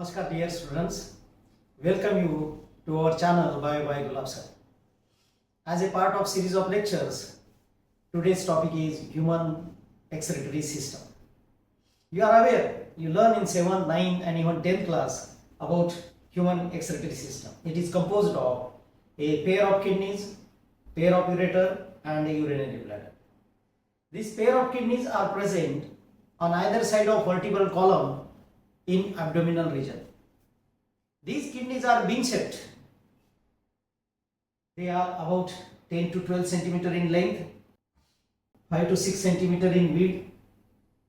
Namaskar dear students, welcome you to our channel by Gulab Sir. As a part of series of lectures, today's topic is Human Excretory System. You are aware, you learn in 7, 9 and even 10th class about Human Excretory System. It is composed of a pair of kidneys, pair of ureter and a urinary bladder. These pair of kidneys are present on either side of vertebral column in abdominal region. These kidneys are bean shaped. They are about 10 to 12 centimeter in length, 5 to 6 centimeter in width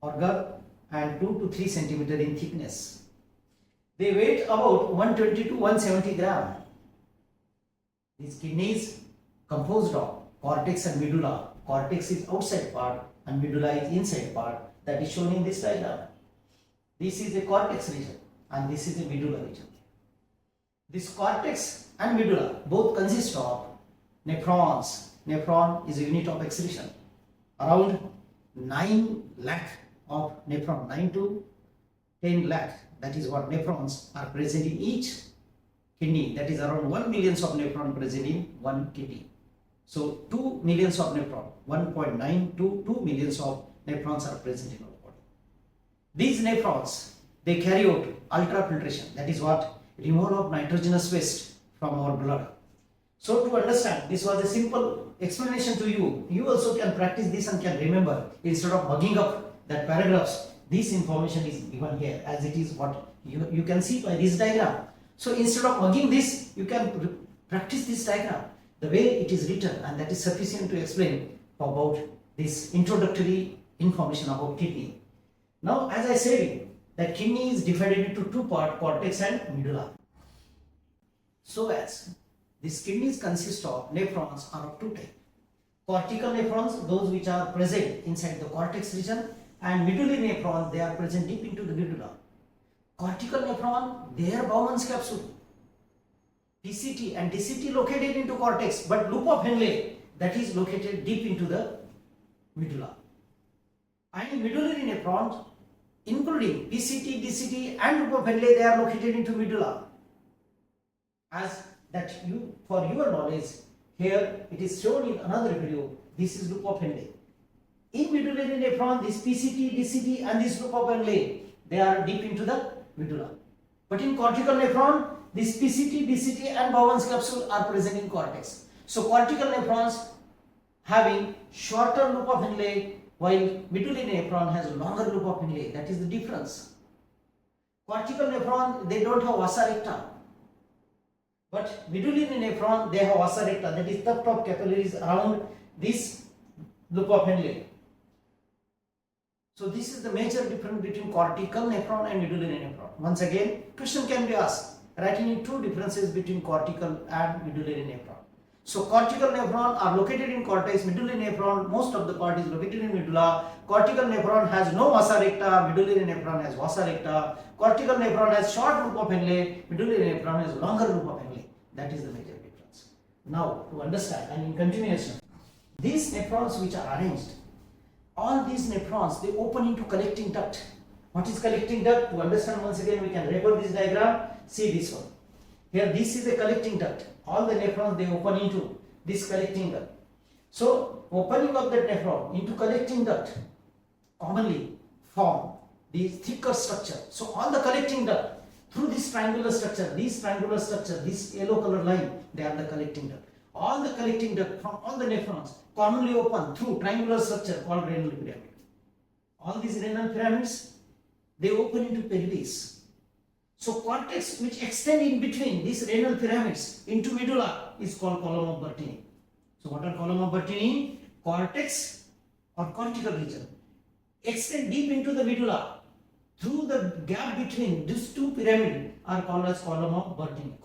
or girth, and 2 to 3 centimeter in thickness. They weigh about 120 to 170 gram. These kidneys composed of cortex and medulla. Cortex is outside part and medulla is inside part, that is shown in this diagram. This is a cortex region and this is a medulla region. This cortex and medulla both consist of nephrons. Nephron is a unit of excretion. Around 9 lakh of nephron, 9 to 10 lakh, that is what nephrons are present in each kidney. That is around 1 million of nephron present in one kidney. So 2 millions of nephron, 1.9 to 2 millions of nephrons are present in our body. These nephrons, they carry out ultrafiltration, that is what, removal of nitrogenous waste from our blood. So to understand, this was a simple explanation to you. You also can practice this and can remember, instead of mugging up that paragraphs, this information is given here as it is what you can see by this diagram. So instead of mugging this, you can practice this diagram the way it is written, and that is sufficient to explain about this introductory information about kidney. Now, as I said, that kidney is divided into two parts, cortex and medulla. So as these kidneys consist of nephrons are of two types. Cortical nephrons, those which are present inside the cortex region, and medullary nephrons, they are present deep into the medulla. Cortical nephron, their Bowman's capsule, PCT and DCT located into cortex, but loop of Henle, that is located deep into the medulla. And medullary nephrons, including PCT, DCT and loop of Henle, they are located into medulla. As that you, for your knowledge, here it is shown in another video, this is loop of Henle. In medullary nephron, this PCT, DCT and this loop of Henle, they are deep into the medulla. But in cortical nephron, this PCT, DCT and Bowman's capsule are present in cortex. So cortical nephrons having shorter loop of Henle, while medullary nephron has a longer loop of Henle. That is the difference. Cortical nephron, they don't have vasa recta, but medullary nephron, they have vasa recta, that is tuft of capillaries around this loop of Henle. So this is the major difference between cortical nephron and medullary nephron. Once again, question can be asked, writing in two differences between cortical and medullary nephron. So cortical nephron are located in cortex, medullary nephron, most of the part is located in medulla. Cortical nephron has no vasa recta, medullary nephron has vasa recta. Cortical nephron has short loop of Henle, medullary nephron has longer loop of Henle. That is the major difference. Now to understand, and in continuation, these nephrons which are arranged, all these nephrons, they open into collecting duct. What is collecting duct? To understand, once again we can refer this diagram. See this one. Here this is a collecting duct. All the nephrons, they open into this collecting duct. So opening of that nephron into collecting duct commonly form this thicker structure. So all the collecting duct through this triangular structure, this yellow color line, they are the collecting duct. All the collecting duct from all the nephrons commonly open through triangular structure called renal pyramid. All these renal pyramids, they open into pelvis. So cortex which extend in between these renal pyramids into medulla is called column of Bertini. So what are column of Bertini? Cortex or cortical region extend deep into the medulla. Through the gap between these two pyramids are called as column of Bertini.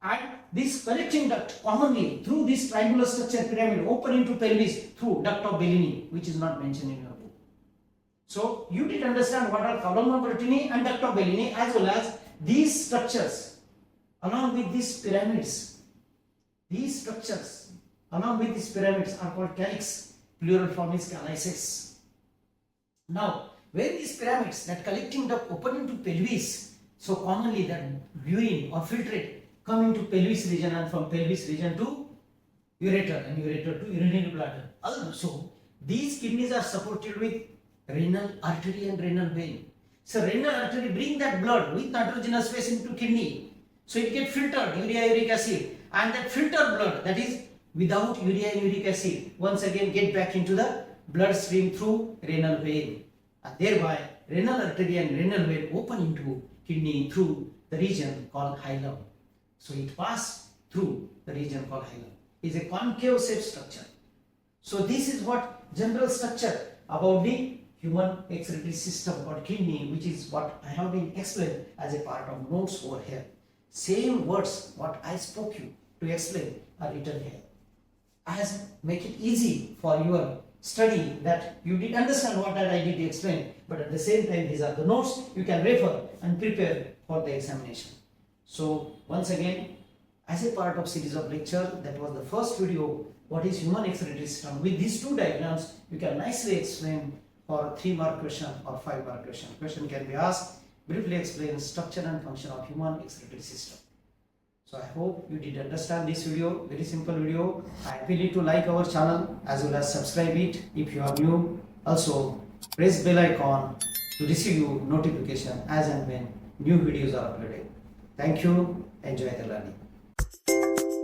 And this collecting duct commonly through this triangular structure pyramid open into pelvis through duct of Bellini, which is not mentioned in your book. So you did understand what are column of Bertini and duct of Bellini, as well as these structures along with these pyramids. These structures along with these pyramids are called calyx. Plural form is calyces. Now When these pyramids that collecting duct open into pelvis, so commonly that urine or filtrate come into pelvis region and from pelvis region to ureter and ureter to urinary bladder. Also, these kidneys are supported with renal artery and renal vein. So renal artery bring that blood with nitrogenous phase into kidney. So it get filtered, urea, uric acid, and that filtered blood, that is without urea and uric acid, once again get back into the blood stream through renal vein. And thereby renal artery and renal vein open into kidney through the region called hilum. So it passes through the region called hilum. It is a concave shaped structure. So this is what general structure about the human excretory system called kidney, which is what I have been explained as a part of notes over here. Same words what I spoke you to explain are written here. As make it easy for your study that you did understand what I did explain, but at the same time these are the notes you can refer and prepare for the examination. So once again, as a part of series of lecture, that was the first video, what is human excretory system. With these two diagrams, you can nicely explain for 3-mark question or 5-mark question. Question can be asked, briefly explain structure and function of human excretory system. So I hope you did understand this video, very simple video. I appeal you to like our channel as well as subscribe it if you are new. Also press bell icon to receive you notification as and when new videos are uploaded. Thank you. Enjoy the learning.